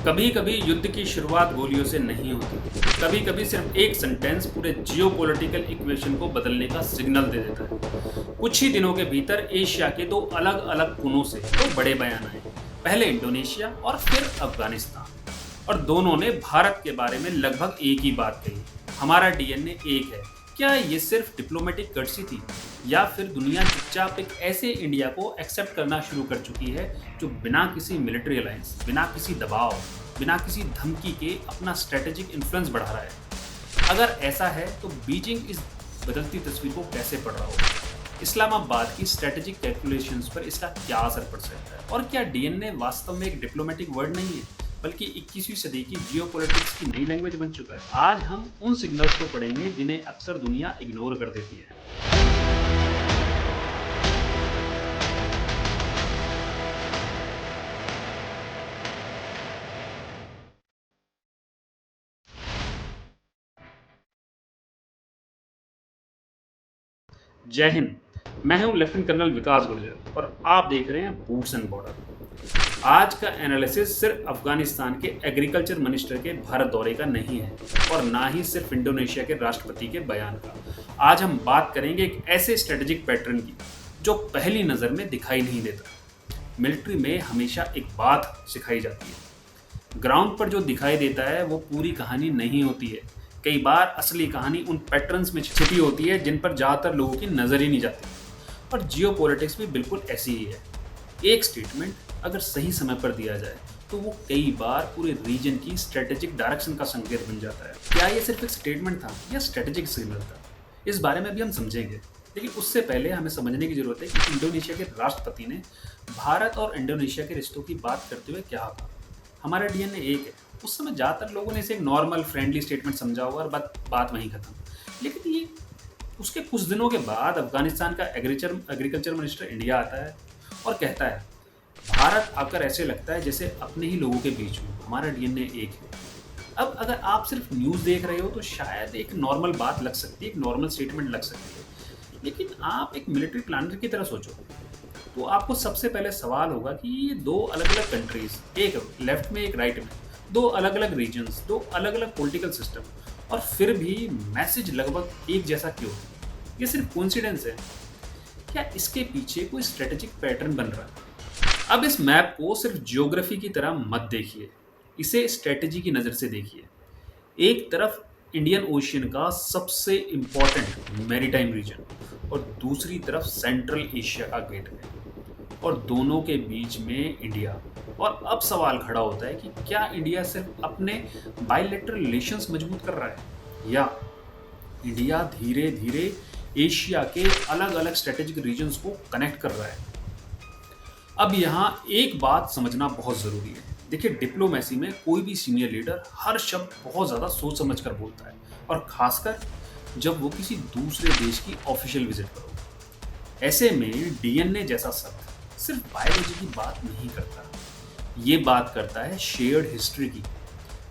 कभी कभी युद्ध की शुरुआत गोलियों से नहीं होती। कभी कभी सिर्फ एक सेंटेंस पूरे जियोपॉलिटिकल इक्वेशन को बदलने का सिग्नल दे देता है। कुछ ही दिनों के भीतर एशिया के दो अलग अलग कोनों से दो बड़े बयान आए। पहले इंडोनेशिया और फिर अफगानिस्तान, और दोनों ने भारत के बारे में लगभग एक ही बात कही। हमारा डीएनए एक है। क्या ये सिर्फ डिप्लोमेटिक कर्टसी थी, या फिर दुनिया चुपचाप एक ऐसे इंडिया को एक्सेप्ट करना शुरू कर चुकी है जो बिना किसी मिलिट्री अलायंस, बिना किसी दबाव, बिना किसी धमकी के अपना स्ट्रेटेजिक इन्फ्लुएंस बढ़ा रहा है? अगर ऐसा है तो बीजिंग इस बदलती तस्वीर को कैसे पढ़ रहा होगा? इस्लामाबाद की स्ट्रेटेजिक कैलकुलेशंस पर इसका क्या असर पड़ सकता है? और क्या डीएनए वास्तव में एक डिप्लोमेटिक वर्ड नहीं है, बल्कि 21वीं सदी की जियोपॉलिटिक्स की नई लैंग्वेज बन चुका है? आज हम उन सिग्नल्स को पढ़ेंगे जिन्हें अक्सर दुनिया इग्नोर कर देती है। जय हिंद। मैं हूं लेफ्टिनेंट कर्नल विकास गुर्जर और आप देख रहे हैं बूट्स एंड बॉर्डर। आज का एनालिसिस सिर्फ अफगानिस्तान के एग्रीकल्चर मिनिस्टर के भारत दौरे का नहीं है, और ना ही सिर्फ इंडोनेशिया के राष्ट्रपति के बयान का। आज हम बात करेंगे एक ऐसे स्ट्रेटेजिक पैटर्न की जो पहली नज़र में दिखाई नहीं देता। मिलिट्री में हमेशा एक बात सिखाई जाती है, ग्राउंड पर जो दिखाई देता है वो पूरी कहानी नहीं होती है। कई बार असली कहानी उन पैटर्न्स में छिपी होती है जिन पर ज़्यादातर लोगों की नज़र ही नहीं जाती। और जियोपॉलिटिक्स भी बिल्कुल ऐसी ही है। एक स्टेटमेंट अगर सही समय पर दिया जाए तो वो कई बार पूरे रीजन की स्ट्रेटेजिक डायरेक्शन का संकेत बन जाता है। क्या ये सिर्फ एक स्टेटमेंट था या स्ट्रेटेजिक सिग्नल था? इस बारे में भी हम समझेंगे, लेकिन उससे पहले हमें समझने की जरूरत है कि इंडोनेशिया के राष्ट्रपति ने भारत और इंडोनेशिया के रिश्तों की बात करते हुए क्या कहा। हमारा डीएनए एक है। उस समय ज़्यादातर लोगों ने इसे एक नॉर्मल फ्रेंडली स्टेटमेंट समझा होगा और बात वहीं खत्म। लेकिन ये उसके कुछ दिनों के बाद अफगानिस्तान का एग्रीकल्चर मिनिस्टर इंडिया आता है और कहता है, भारत आकर ऐसे लगता है जैसे अपने ही लोगों के बीच में, हमारा डीएनए एक है। अब अगर आप सिर्फ न्यूज़ देख रहे हो तो शायद एक नॉर्मल बात लग सकती है, एक नॉर्मल स्टेटमेंट लग सकती है। लेकिन आप एक मिलिट्री प्लानर की तरह सोचो तो आपको सबसे पहले सवाल होगा कि ये दो अलग अलग कंट्रीज, एक लेफ्ट में एक राइट में, दो अलग अलग रीजन्स, दो अलग अलग पॉलिटिकल सिस्टम, और फिर भी मैसेज लगभग एक जैसा क्यों है? ये सिर्फ कोइंसिडेंस है? क्या इसके पीछे कोई स्ट्रेटेजिक पैटर्न बन रहा है? अब इस मैप को सिर्फ ज्योग्राफी की तरह मत देखिए, इसे स्ट्रेटेजी की नज़र से देखिए। एक तरफ इंडियन ओशियन का सबसे इम्पोर्टेंट मैरीटाइम रीजन और दूसरी तरफ सेंट्रल एशिया का गेटवे, और दोनों के बीच में इंडिया। और अब सवाल खड़ा होता है कि क्या इंडिया सिर्फ अपने बायलैटरल रिलेशंस मजबूत कर रहा है, या इंडिया धीरे धीरे एशिया के अलग अलग स्ट्रेटेजिक रीजन्स को कनेक्ट कर रहा है? अब यहाँ एक बात समझना बहुत ज़रूरी है। देखिए, डिप्लोमेसी में कोई भी सीनियर लीडर हर शब्द बहुत ज़्यादा सोच समझ कर बोलता है, और खासकर जब वो किसी दूसरे देश की ऑफिशियल विजिट पर हो। ऐसे में डीएनए जैसा शब्द सिर्फ बायोलॉजी की बात नहीं करता, ये बात करता है शेयर्ड हिस्ट्री की,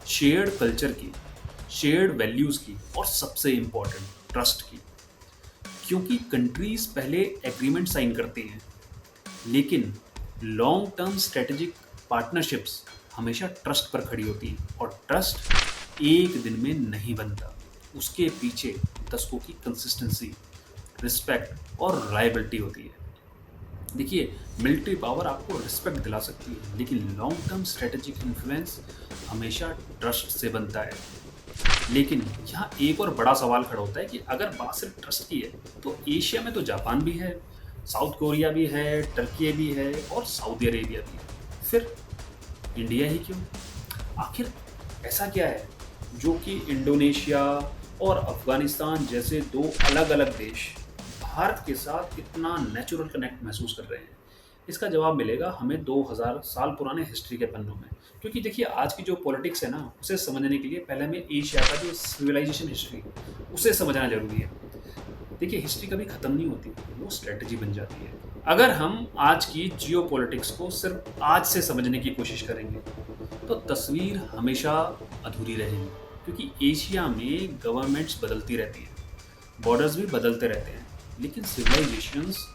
शेयर्ड कल्चर की, शेयर्ड वैल्यूज़ की, और सबसे इम्पॉर्टेंट ट्रस्ट की। क्योंकि कंट्रीज पहले एग्रीमेंट साइन करती हैं, लेकिन लॉन्ग टर्म स्ट्रेटेजिक पार्टनरशिप्स हमेशा ट्रस्ट पर खड़ी होती हैं, और ट्रस्ट एक दिन में नहीं बनता। उसके पीछे दशकों की कंसिस्टेंसी, रिस्पेक्ट और रायबिलिटी होती है। देखिए, मिलिट्री पावर आपको रिस्पेक्ट दिला सकती है, लेकिन लॉन्ग टर्म स्ट्रेटेजिक इन्फ्लुएंस हमेशा ट्रस्ट से बनता है। लेकिन यहाँ एक और बड़ा सवाल खड़ा होता है कि अगर बात सिर्फ ट्रस्ट की है तो एशिया में तो जापान भी है, साउथ कोरिया भी है, टर्की भी है, और सऊदी अरेबिया भी है। फिर इंडिया ही क्यों? आखिर ऐसा क्या है जो कि इंडोनेशिया और अफगानिस्तान जैसे दो अलग अलग देश भारत के साथ इतना नेचुरल कनेक्ट महसूस कर रहे हैं? इसका जवाब मिलेगा हमें 2000 साल पुराने हिस्ट्री के पन्नों में। क्योंकि देखिए, आज की जो पॉलिटिक्स है ना, उसे समझने के लिए पहले हमें एशिया का जो सिविलाइजेशन हिस्ट्री उसे समझना जरूरी है। देखिए, हिस्ट्री कभी ख़त्म नहीं होती, वो स्ट्रेटजी बन जाती है। अगर हम आज की जियोपॉलिटिक्स को सिर्फ आज से समझने की कोशिश करेंगे तो तस्वीर हमेशा अधूरी रहेगी, क्योंकि एशिया में गवर्नमेंट्स बदलती रहती हैं, बॉर्डर्स भी बदलते रहते हैं, लेकिन सिविलाइजेशंस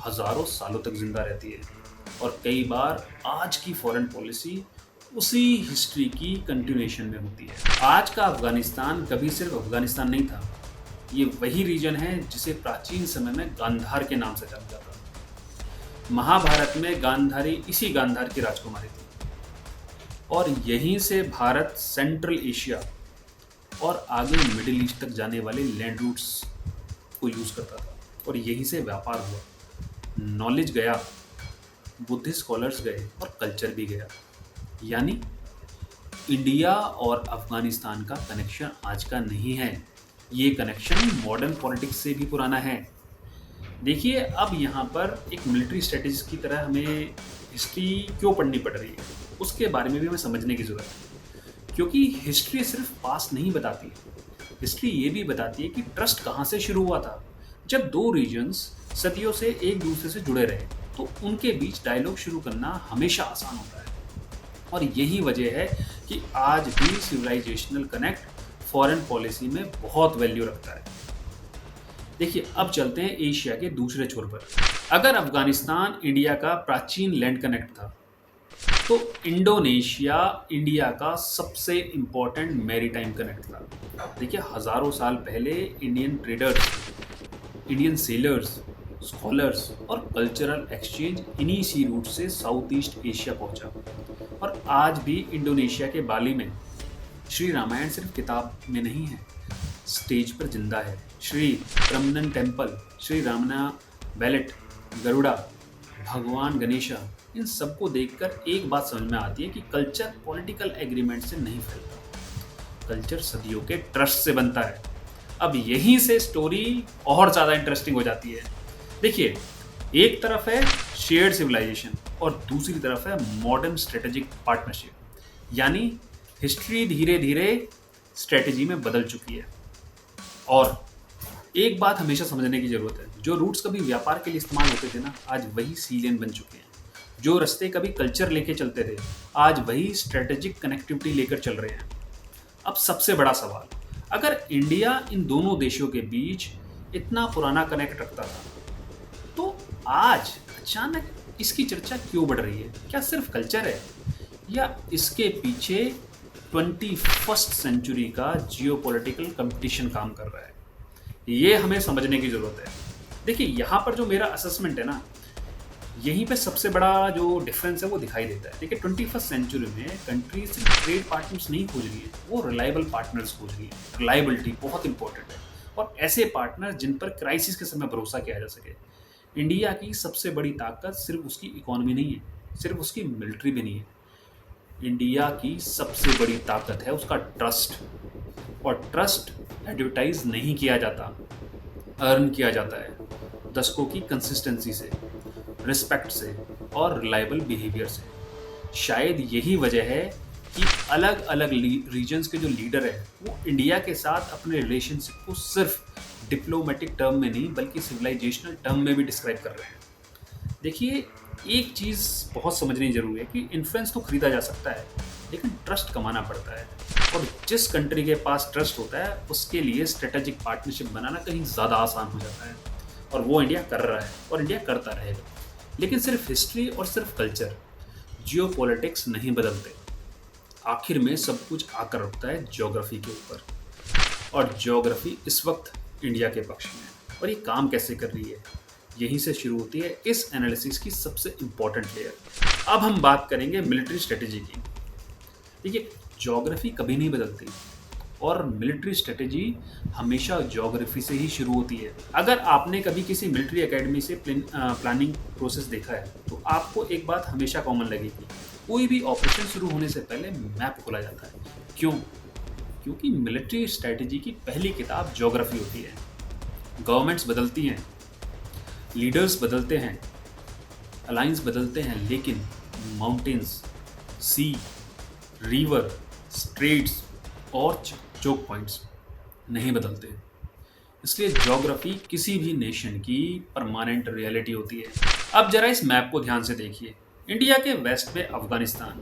हज़ारों सालों तक जिंदा रहती है। और कई बार आज की फॉरेन पॉलिसी उसी हिस्ट्री की कंटिन्यूएशन में होती है। आज का अफगानिस्तान कभी सिर्फ अफगानिस्तान नहीं था। ये वही रीजन है जिसे प्राचीन समय में गांधार के नाम से जाना जाता था। महाभारत में गांधारी इसी गांधार की राजकुमारी थी और यहीं से भारत सेंट्रल एशिया और आगे मिडिल ईस्ट तक जाने वाले लैंड रूट्स को यूज़ करता था और यहीं से व्यापार हुआ, नॉलेज गया, बुद्धिस्ट स्कॉलर्स गए और कल्चर भी गया। यानी इंडिया और अफगानिस्तान का कनेक्शन आज का नहीं है, ये कनेक्शन मॉडर्न पॉलिटिक्स से भी पुराना है। देखिए, अब यहाँ पर एक मिलिट्री स्ट्रेटेजिस्ट की तरह हमें हिस्ट्री क्यों पढ़नी पड़ रही है, उसके बारे में भी हमें समझने की ज़रूरत है। क्योंकि हिस्ट्री सिर्फ पास्ट नहीं बताती, हिस्ट्री ये भी बताती है कि ट्रस्ट कहाँ से शुरू हुआ था। जब दो रीजन्स सदियों से एक दूसरे से जुड़े रहे तो उनके बीच डायलॉग शुरू करना हमेशा आसान होता है। और यही वजह है कि आज भी सिविलाइजेशनल कनेक्ट फॉरेन पॉलिसी में बहुत वैल्यू रखता है। देखिए, अब चलते हैं एशिया के दूसरे छोर पर। अगर अफगानिस्तान इंडिया का प्राचीन लैंड कनेक्ट था तो इंडोनेशिया इंडिया का सबसे इम्पोर्टेंट मैरीटाइम कनेक्ट था। देखिए, हजारों साल पहले Indian traders, Indian sellers, scholars और कल्चरल एक्सचेंज इन्हीं सी रूट से साउथ ईस्ट एशिया पहुंचा। और आज भी इंडोनेशिया के बाली में श्री रामायण सिर्फ किताब में नहीं है, स्टेज पर जिंदा है। श्री ब्रह्मन टेम्पल, श्री रामना बैलेट, गरुड़ा, भगवान गणेशा, इन सबको देखकर एक बात समझ में आती है कि कल्चर पॉलिटिकल एग्रीमेंट से नहीं फैलता, कल्चर सदियों के ट्रस्ट से बनता है। अब यहीं से स्टोरी और ज़्यादा इंटरेस्टिंग हो जाती है। देखिए, एक तरफ है शेयर्ड सिविलाइजेशन और दूसरी तरफ है मॉडर्न स्ट्रेटेजिक पार्टनरशिप। यानी हिस्ट्री धीरे धीरे स्ट्रेटेजी में बदल चुकी है। और एक बात हमेशा समझने की जरूरत है, जो रूट्स कभी व्यापार के लिए इस्तेमाल होते थे ना, आज वही सी लेन बन चुके हैं। जो रास्ते कभी कल्चर लेके चलते थे, आज वही स्ट्रेटेजिक कनेक्टिविटी लेकर चल रहे हैं। अब सबसे बड़ा सवाल, अगर इंडिया इन दोनों देशों के बीच इतना पुराना कनेक्ट रखता था तो आज अचानक इसकी चर्चा क्यों बढ़ रही है? क्या सिर्फ कल्चर है या इसके पीछे 21st सेंचुरी का जियोपॉलिटिकल कंपटीशन काम कर रहा है? ये हमें समझने की ज़रूरत है। देखिए, यहाँ पर जो मेरा असेसमेंट है ना, यहीं पे सबसे बड़ा जो डिफरेंस है वो दिखाई देता है। देखिए, 21st सेंचुरी में कंट्री सिर्फ ट्रेड पार्टनर्स नहीं खोज रही है, वो रिलायबल पार्टनर्स खोज रही है। रिलायबिलिटी बहुत इंपॉर्टेंट है और ऐसे पार्टनर जिन पर क्राइसिस के समय भरोसा किया जा सके। इंडिया की सबसे बड़ी ताकत सिर्फ उसकी इकोनॉमी नहीं है, सिर्फ उसकी मिलिट्री भी नहीं है। इंडिया की सबसे बड़ी ताकत है उसका ट्रस्ट, और ट्रस्ट एडवर्टाइज नहीं किया जाता, अर्न किया जाता है दशकों की कंसिस्टेंसी से, रिस्पेक्ट से और रिलायबल बिहेवियर से। शायद यही वजह है कि अलग अलग रीजन्स के जो लीडर है वो इंडिया के साथ अपने रिलेशनशिप को सिर्फ डिप्लोमेटिक टर्म में नहीं बल्कि सिविलाइजेशनल टर्म में भी डिस्क्राइब कर रहे हैं। देखिए, एक चीज़ बहुत समझनी जरूरी है कि इन्फ्लुएंस तो खरीदा जा सकता है लेकिन ट्रस्ट कमाना पड़ता है। और जिस कंट्री के पास ट्रस्ट होता है उसके लिए स्ट्रेटेजिक पार्टनरशिप बनाना कहीं ज़्यादा आसान हो जाता है, और वो इंडिया कर रहा है और इंडिया करता रहेगा। लेकिन सिर्फ हिस्ट्री और सिर्फ कल्चर, जियोपॉलिटिक्स नहीं बदलते। आखिर में सब कुछ आकर रुकता है ज्योग्राफी के ऊपर, और ज्योग्राफी इस वक्त इंडिया के पक्ष में है। और ये काम कैसे कर रही है, यहीं से शुरू होती है इस एनालिसिस की सबसे इम्पॉर्टेंट लेयर। अब हम बात करेंगे मिलिट्री स्ट्रेटेजी की। देखिए, ज्योग्राफी कभी नहीं बदलती और मिलिट्री स्ट्रेटेजी हमेशा ज्योग्राफी से ही शुरू होती है। अगर आपने कभी किसी मिलिट्री एकेडमी से प्लानिंग प्रोसेस देखा है तो आपको एक बात हमेशा कॉमन लगेगी, कोई भी ऑपरेशन शुरू होने से पहले मैप खोला जाता है। क्यों? क्योंकि मिलिट्री स्ट्रेटेजी की पहली किताब ज्योग्राफी होती है। गवर्नमेंट्स बदलती हैं, लीडर्स बदलते हैं, अलायंस बदलते हैं, लेकिन माउंटेन्स, सी, रिवर, स्ट्रेट्स और चोक पॉइंट्स नहीं बदलते। इसलिए ज्योग्राफी किसी भी नेशन की परमानेंट रियलिटी होती है। अब जरा इस मैप को ध्यान से देखिए। इंडिया के वेस्ट में अफगानिस्तान,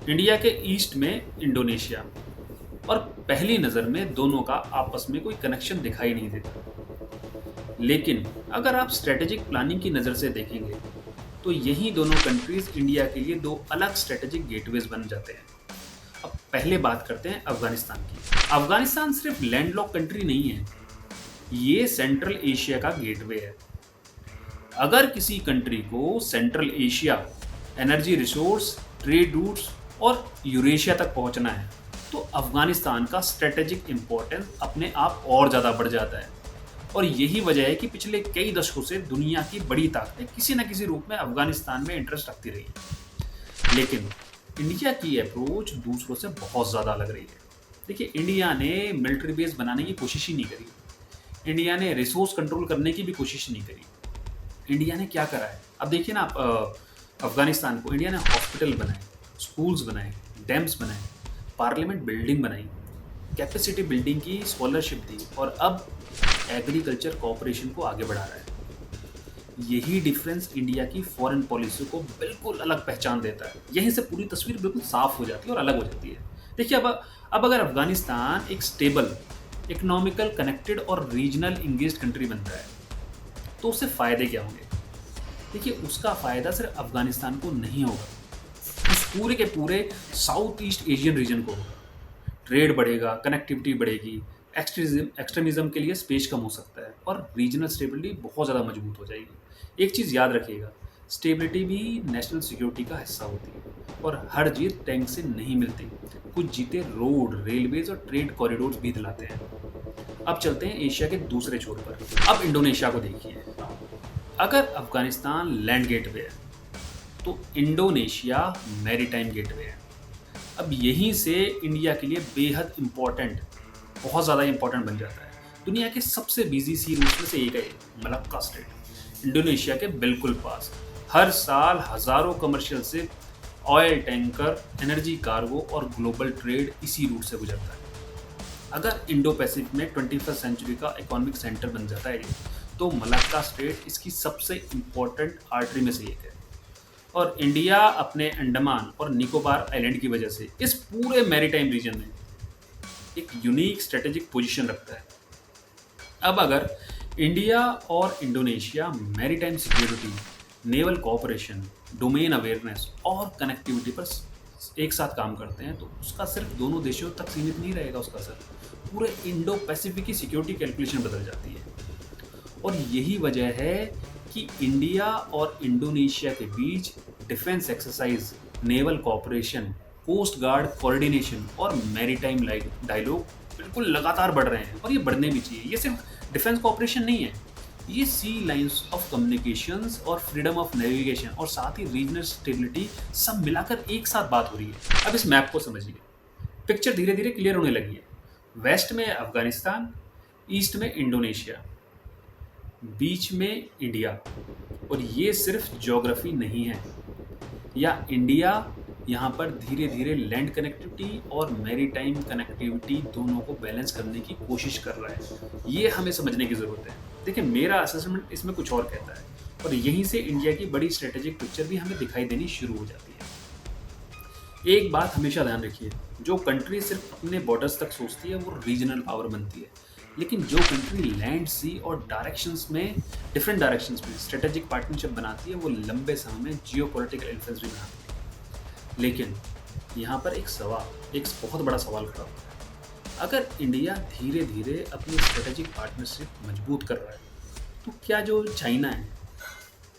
इंडिया के ईस्ट में इंडोनेशिया, और पहली नज़र में दोनों का आपस में कोई कनेक्शन दिखाई नहीं देता। लेकिन अगर आप स्ट्रेटेजिक प्लानिंग की नज़र से देखेंगे तो यही दोनों कंट्रीज इंडिया के लिए दो अलग स्ट्रेटेजिक गेटवेज बन जाते हैं। पहले बात करते हैं अफगानिस्तान की। अफगानिस्तान सिर्फ लैंडलॉक कंट्री नहीं है, ये सेंट्रल एशिया का गेटवे है। अगर किसी कंट्री को central Asia, energy resource, trade routes और यूरेशिया तक पहुंचना है, तो अफगानिस्तान का स्ट्रेटेजिक इंपॉर्टेंस अपने आप और ज़्यादा बढ़ जाता है। और यही वजह है कि पिछले कई दशकों से दुनिया की बड़ी ताकतें किसी न किसी रूप में अफगानिस्तान में इंटरेस्ट रखती रही हैं। लेकिन इंडिया की अप्रोच दूसरों से बहुत ज़्यादा अलग रही है। देखिए, इंडिया ने मिलिट्री बेस बनाने की कोशिश ही नहीं करी, इंडिया ने रिसोर्स कंट्रोल करने की भी कोशिश नहीं करी। इंडिया ने क्या करा है, अब देखिए ना, आप अफगानिस्तान को इंडिया ने हॉस्पिटल बनाए, स्कूल्स बनाए, डैम्स बनाए, पार्लियामेंट बिल्डिंग बनाई, कैपेसिटी बिल्डिंग की स्कॉलरशिप दी और अब एग्रीकल्चर कोऑपरेशन को आगे बढ़ा रहा है। यही डिफरेंस इंडिया की फॉरेन पॉलिसी को बिल्कुल अलग पहचान देता है। यहीं से पूरी तस्वीर बिल्कुल साफ हो जाती है और अलग हो जाती है। देखिए, अब अगर अफगानिस्तान एक स्टेबल, इकोनॉमिकल, कनेक्टेड और रीजनल इंगेज्ड कंट्री बनता है, तो उससे फ़ायदे क्या होंगे? देखिए, उसका फ़ायदा सिर्फ अफगानिस्तान को नहीं होगा, उस पूरे के पूरे साउथ ईस्ट एशियन रीजन को होगा। ट्रेड बढ़ेगा, कनेक्टिविटी बढ़ेगी, एक्सट्रीमिज्म के लिए स्पेस कम हो सकता है और रीजनल स्टेबिलिटी बहुत ज़्यादा मजबूत हो जाएगी। एक चीज़ याद रखिएगा, स्टेबिलिटी भी नेशनल सिक्योरिटी का हिस्सा होती है और हर जीत टैंक से नहीं मिलती। कुछ जीते रोड, रेलवेज और ट्रेड कॉरिडोर्स भी दिलाते हैं। अब चलते हैं एशिया के दूसरे छोर पर। अब इंडोनेशिया को देखिए। अगर अफगानिस्तान लैंड गेटवे है, तो इंडोनेशिया मैरीटाइम गेटवे है। अब यहीं से इंडिया के लिए बेहद इम्पोर्टेंट, बहुत ज़्यादा इम्पोर्टेंट बन जाता है। दुनिया के सबसे बिजी सी रूट्स में से एक है मलक्का स्ट्रेट, इंडोनेशिया के बिल्कुल पास। हर साल हज़ारों commercial ship, oil tanker, energy cargo और ग्लोबल ट्रेड इसी रूट से गुजरता है। अगर इंडो पैसिफिक में 21st सेंचुरी का इकोनॉमिक सेंटर बन जाता है तो मलक्का स्ट्रेट इसकी सबसे इम्पोर्टेंट आर्टरी में से एक है। और इंडिया अपने अंडमान और निकोबार आइलैंड की वजह से इस पूरे मैरीटाइम रीजन में एक यूनिक स्ट्रेटेजिक पोजीशन रखता है। अब अगर इंडिया और Indonesia maritime security, naval cooperation, domain awareness और कनेक्टिविटी पर एक साथ काम करते हैं, तो उसका सिर्फ दोनों देशों तक सीमित नहीं रहेगा, उसका असर पूरे इंडो पैसिफिक की सिक्योरिटी कैलकुलेशन बदल जाती है। और यही वजह है कि इंडिया और इंडोनेशिया के बीच defence exercise, naval cooperation, coast guard coordination और मैरीटाइम डायलॉग बिल्कुल लगातार बढ़ रहे हैं और ये बढ़ने भी चाहिए। ये सिर्फ डिफेंस कोऑपरेशन नहीं है, ये सी लाइंस ऑफ कम्युनिकेशंस और फ्रीडम ऑफ नेविगेशन और साथ ही रीजनल स्टेबिलिटी सब मिलाकर एक साथ बात हो रही है। अब इस मैप को समझिए, पिक्चर धीरे धीरे क्लियर होने लगी है। वेस्ट में अफगानिस्तान, ईस्ट में इंडोनेशिया, बीच में इंडिया। और ये सिर्फ ज्योग्राफी नहीं है, या इंडिया यहाँ पर धीरे धीरे लैंड कनेक्टिविटी और मैरीटाइम कनेक्टिविटी दोनों को बैलेंस करने की कोशिश कर रहा है। ये हमें समझने की ज़रूरत है। देखिए, मेरा असेसमेंट इसमें कुछ और कहता है और यहीं से इंडिया की बड़ी स्ट्रेटेजिक पिक्चर भी हमें दिखाई देनी शुरू हो जाती है। एक बात हमेशा ध्यान रखिए, जो कंट्री सिर्फ अपने बॉर्डर्स तक सोचती है वो रीजनल पावर बनती है, लेकिन जो कंट्री लैंड, सी और डायरेक्शंस में, डिफरेंट डायरेक्शंस में स्ट्रेटेजिक पार्टनरशिप बनाती है, वो लंबे समय में जियोपॉलिटिकल इन्फ्लुएंस भी बनाती है। लेकिन यहाँ पर एक बहुत बड़ा सवाल खड़ा होता है। अगर इंडिया धीरे धीरे अपनी स्ट्रेटेजिक पार्टनरशिप मजबूत कर रहा है, तो क्या जो चाइना है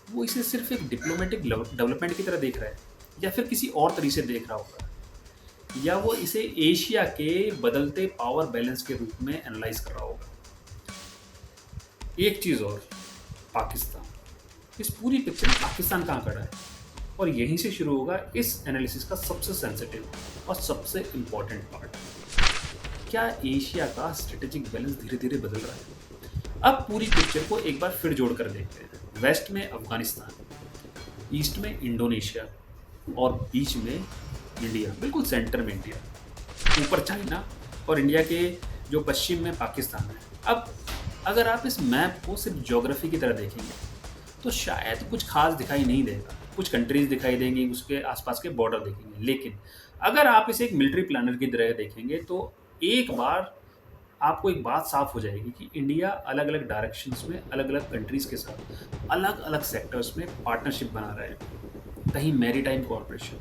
वो इसे सिर्फ एक डिप्लोमेटिक डेवलपमेंट की तरह देख रहा है, या फिर किसी और तरीके से देख रहा होगा, या वो इसे एशिया के बदलते पावर बैलेंस के रूप में एनालाइज कर रहा होगा? एक चीज़ और, पाकिस्तान। इस पूरी पिक्चर में पाकिस्तान कहाँ खड़ा है? और यहीं से शुरू होगा इस एनालिसिस का सबसे सेंसिटिव और सबसे इम्पॉर्टेंट पार्ट। क्या एशिया का स्ट्रेटेजिक बैलेंस धीरे धीरे बदल रहा है? अब पूरी पिक्चर को एक बार फिर जोड़कर देखते हैं। वेस्ट में अफगानिस्तान, ईस्ट में इंडोनेशिया और बीच में इंडिया, बिल्कुल सेंटर में इंडिया, ऊपर चाइना और इंडिया के जो पश्चिम में पाकिस्तान है। अब अगर आप इस मैप को सिर्फ ज्योग्राफी की तरह देखेंगे तो शायद कुछ खास दिखाई नहीं देगा, कुछ कंट्रीज दिखाई देंगी, उसके आसपास के बॉर्डर देखेंगे। लेकिन अगर आप इसे एक मिलिट्री प्लानर की तरह देखेंगे तो एक बार आपको एक बात साफ हो जाएगी कि इंडिया अलग अलग डायरेक्शंस में अलग अलग कंट्रीज़ के साथ अलग अलग सेक्टर्स में पार्टनरशिप बना रहा है। कहीं मैरीटाइम कॉर्पोरेशन,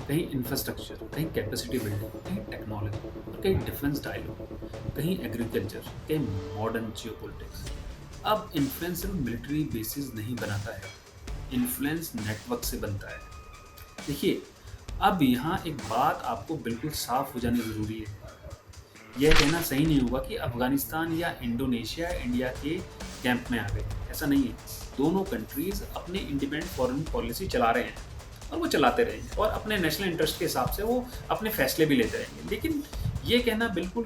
कहीं इंफ्रास्ट्रक्चर, कहीं कैपेसिटी बिल्डिंग, कहीं टेक्नोलॉजी और कहीं डिफेंस डायलॉग, कहीं एग्रीकल्चर, कहीं मॉडर्न जियोपॉलिटिक्स। अब इन्फ्लुएंस सिर्फ मिलिट्री बेसिस नहीं बनाता है, इन्फ्लुएंस नेटवर्क से बनता है। देखिए, अब यहाँ एक बात आपको बिल्कुल साफ हो जानी ज़रूरी है। यह कहना सही नहीं होगा कि अफ़गानिस्तान या इंडोनेशिया इंडिया के कैंप में आ गए, ऐसा नहीं है। दोनों कंट्रीज़ अपनी इंडिपेंडेंट फॉरेन पॉलिसी चला रहे हैं और वो चलाते रहेंगे और अपने नेशनल इंटरेस्ट के हिसाब से वो अपने फैसले भी लेते रहेंगे। लेकिन ये कहना बिल्कुल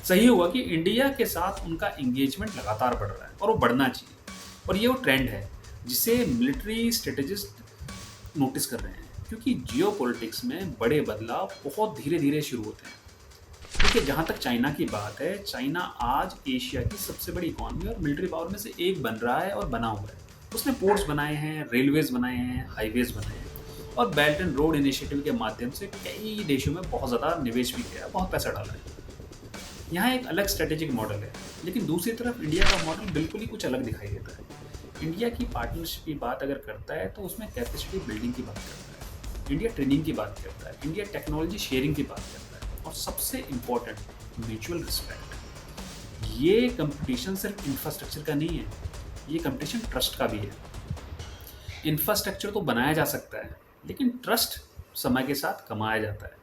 सही होगा कि इंडिया के साथ उनका एंगेजमेंट लगातार बढ़ रहा है और वो बढ़ना चाहिए। और ये वो ट्रेंड है जिसे मिलिट्री स्ट्रेटेजिस्ट नोटिस कर रहे हैं, क्योंकि जियोपॉलिटिक्स में बड़े बदलाव बहुत धीरे-धीरे शुरू होते हैं। देखिए, जहाँ तक चाइना की बात है, चाइना आज एशिया की सबसे बड़ी इकॉनमी और मिलिट्री पावर में से एक बन रहा है और बना हुआ है। उसने पोर्ट्स बनाए हैं, रेलवेज़ बनाए हैं, हाईवेज़ बनाए हैं और बेल्ट एंड रोड इनिशिएटिव के माध्यम से कई देशों में बहुत ज़्यादा निवेश भी किया है, बहुत पैसा डाला है। यहाँ एक अलग स्ट्रेटेजिक मॉडल है, लेकिन दूसरी तरफ इंडिया का मॉडल बिल्कुल ही कुछ अलग दिखाई देता है। इंडिया की पार्टनरशिप की बात अगर करता है तो उसमें कैपेसिटी बिल्डिंग की बात करता है, इंडिया ट्रेनिंग की बात करता है, इंडिया टेक्नोलॉजी शेयरिंग की बात करता है और सबसे इम्पोर्टेंट म्यूचुअल रिस्पेक्ट। ये कंपटीशन सिर्फ इंफ्रास्ट्रक्चर का नहीं है, ये कंपटीशन ट्रस्ट का भी है। इंफ्रास्ट्रक्चर तो बनाया जा सकता है, लेकिन ट्रस्ट समय के साथ कमाया जाता है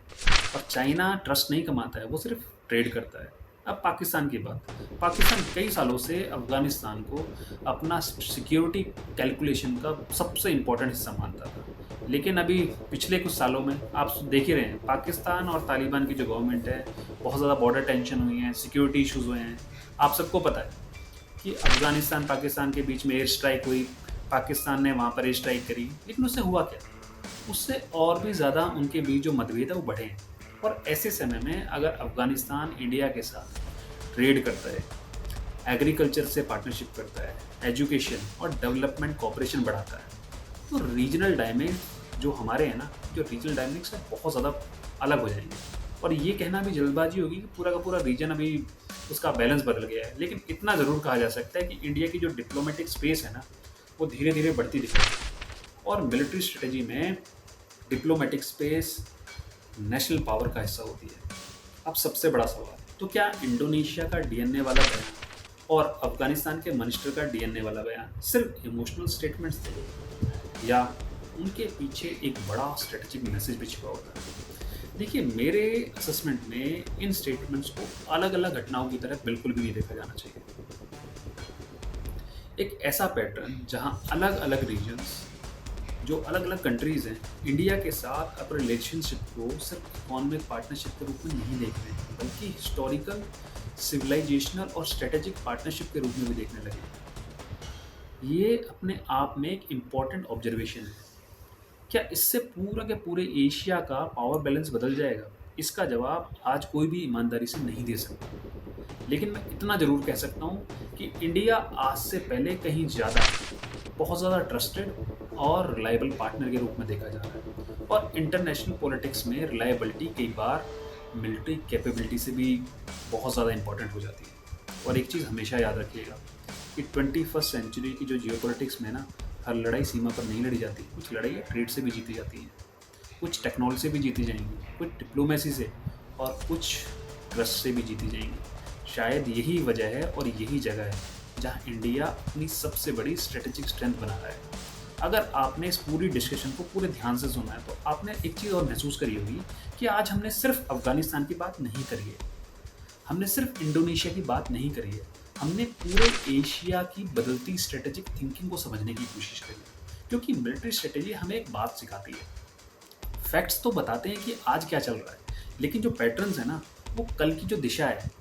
और चाइना ट्रस्ट नहीं कमाता है, वो सिर्फ ट्रेड करता है। अब पाकिस्तान की बात। पाकिस्तान कई सालों से अफ़गानिस्तान को अपना सिक्योरिटी कैलकुलेशन का सबसे इम्पोर्टेंट हिस्सा मानता था। लेकिन अभी पिछले कुछ सालों में आप देख ही रहे हैं, पाकिस्तान और तालिबान की जो गवर्नमेंट है, बहुत ज़्यादा बॉर्डर टेंशन हुई है, सिक्योरिटी इश्यूज़ हुए हैं। आप सबको पता है कि अफ़गानिस्तान पाकिस्तान के बीच में एयर स्ट्राइक हुई, पाकिस्तान ने वहाँ पर एयर स्ट्राइक करी, लेकिन उससे हुआ क्या? उससे और भी ज़्यादा उनके बीच जो मतभेद है वो बढ़े हैं। और ऐसे समय में अगर अफ़गानिस्तान इंडिया के साथ ट्रेड करता है, एग्रीकल्चर से पार्टनरशिप करता है, एजुकेशन और डेवलपमेंट कोऑपरेशन बढ़ाता है, तो रीजनल डायमेंड जो हमारे हैं ना, जो रीजनल डायनेमिक्स है बहुत ज़्यादा अलग हो जाएंगे। और ये कहना भी जल्दबाजी होगी कि पूरा का पूरा रीजन अभी उसका बैलेंस बदल गया है। लेकिन इतना ज़रूर कहा जा सकता है कि इंडिया की जो डिप्लोमेटिक स्पेस है ना, वो धीरे धीरे बढ़ती दिख रही है और मिलिट्री स्ट्रेटजी में डिप्लोमेटिक स्पेस नेशनल पावर का हिस्सा होती है। अब सबसे बड़ा सवाल, तो क्या इंडोनेशिया का डीएनए वाला बयान और अफगानिस्तान के मिनिस्टर का डीएनए वाला बयान सिर्फ इमोशनल स्टेटमेंट्स थे या उनके पीछे एक बड़ा स्ट्रेटेजिक मैसेज भी छिपा होता है? देखिए, मेरे असेसमेंट में इन स्टेटमेंट्स को अलग अलग घटनाओं की तरह बिल्कुल भी नहीं देखा जाना चाहिए। एक ऐसा पैटर्न जहां अलग अलग रीजन्स, जो अलग अलग कंट्रीज़ हैं, इंडिया के साथ अपने रिलेशनशिप को सिर्फ इकोनॉमिक पार्टनरशिप के रूप में नहीं देख रहे हैं, बल्कि हिस्टोरिकल, सिविलाइजेशनल और स्ट्रेटेजिक पार्टनरशिप के रूप में भी देखने लगे हैं। ये अपने आप में एक इम्पॉर्टेंट ऑब्जर्वेशन है। क्या इससे पूरा के पूरे एशिया का पावर बैलेंस बदल जाएगा? इसका जवाब आज कोई भी ईमानदारी से नहीं दे सकता। लेकिन मैं इतना ज़रूर कह सकता हूँ कि इंडिया आज से पहले कहीं ज़्यादा, बहुत ज़्यादा ट्रस्टेड और रिलायबल पार्टनर के रूप में देखा जा रहा है। और इंटरनेशनल पॉलिटिक्स में रिलायबिलिटी कई बार मिलिट्री कैपेबिलिटी से भी बहुत ज़्यादा इंपॉर्टेंट हो जाती है। और एक चीज़ हमेशा याद रखिएगा कि 21st सेंचुरी की जो जियोपॉलिटिक्स में ना, हर लड़ाई सीमा पर नहीं लड़ी जाती। कुछ लड़ाई ट्रेड से भी जीती जाती हैं, कुछ टेक्नोलॉजी से भी जीती जाएंगी, कुछ डिप्लोमेसी से और कुछ ट्रस्ट से भी जीती जाएंगी। शायद यही वजह है और यही जगह है जहां इंडिया अपनी सबसे बड़ी स्ट्रेटेजिक स्ट्रेंथ बना रहा है। अगर आपने इस पूरी डिस्कशन को पूरे ध्यान से सुना है तो आपने एक चीज़ और महसूस करी होगी कि आज हमने सिर्फ अफगानिस्तान की बात नहीं करी है, हमने सिर्फ इंडोनेशिया की बात नहीं करी है, हमने पूरे एशिया की बदलती स्ट्रेटेजिक थिंकिंग को समझने की कोशिश करी। क्योंकि मिलिट्री स्ट्रेटेजी हमें एक बात सिखाती है, फैक्ट्स तो बताते हैं कि आज क्या चल रहा है, लेकिन जो पैटर्न्स है ना, वो कल की जो दिशा है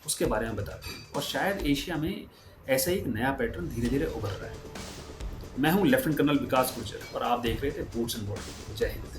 उसके बारे में बताते हैं। और शायद एशिया में ऐसा ही एक नया पैटर्न धीरे धीरे उभर रहा है। मैं हूं लेफ्टिनेंट कर्नल विकास गुर्जर और आप देख रहे थे बूट्स एंड बॉर्डर। जय हिंद।